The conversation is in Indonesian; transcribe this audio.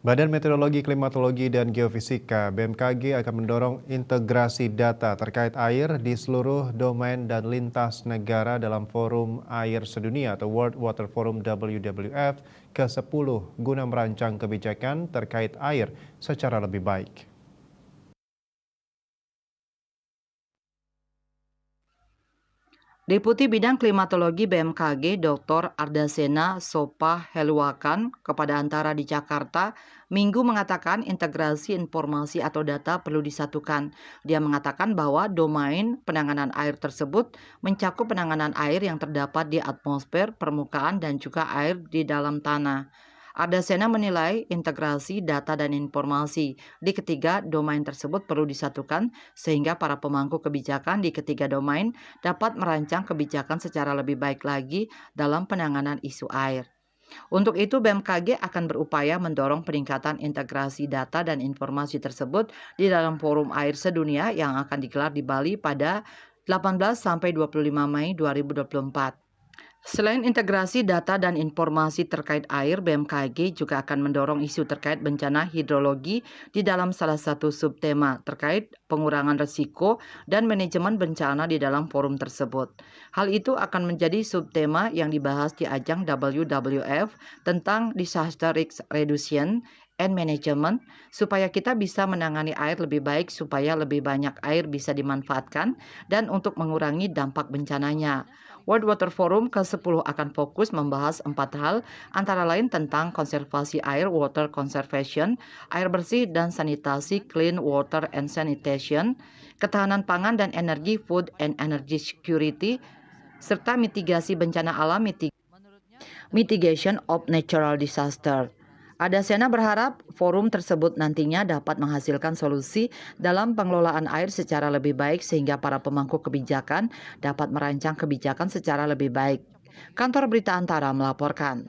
Badan Meteorologi, Klimatologi, dan Geofisika (BMKG) akan mendorong integrasi data terkait air di seluruh domain dan lintas negara dalam Forum Air Sedunia atau World Water Forum WWF ke-10 guna merancang kebijakan terkait air secara lebih baik. Deputi Bidang Klimatologi BMKG Dr. Ardasena Sopaheluakan kepada Antara di Jakarta Minggu mengatakan integrasi informasi atau data perlu disatukan. Dia mengatakan bahwa domain penanganan air tersebut mencakup penanganan air yang terdapat di atmosfer, permukaan, dan juga air di dalam tanah. Ardasena menilai integrasi data dan informasi di ketiga domain tersebut perlu disatukan sehingga para pemangku kebijakan di ketiga domain dapat merancang kebijakan secara lebih baik lagi dalam penanganan isu air. Untuk itu, BMKG akan berupaya mendorong peningkatan integrasi data dan informasi tersebut di dalam Forum Air Sedunia yang akan digelar di Bali pada 18 sampai 25 Mei 2024. Selain integrasi data dan informasi terkait air, BMKG juga akan mendorong isu terkait bencana hidrologi di dalam salah satu subtema terkait pengurangan risiko dan manajemen bencana di dalam forum tersebut. Hal itu akan menjadi subtema yang dibahas di ajang WWF tentang Disaster Risk Reduction and Management supaya kita bisa menangani air lebih baik supaya lebih banyak air bisa dimanfaatkan dan untuk mengurangi dampak bencananya. World Water Forum ke-10 akan fokus membahas 4 hal, antara lain tentang konservasi air, water conservation, air bersih dan sanitasi, clean water and sanitation, ketahanan pangan dan energi, food and energy security, serta mitigasi bencana alam, mitigation of natural disaster. Adasena berharap forum tersebut nantinya dapat menghasilkan solusi dalam pengelolaan air secara lebih baik sehingga para pemangku kebijakan dapat merancang kebijakan secara lebih baik. Kantor Berita Antara melaporkan.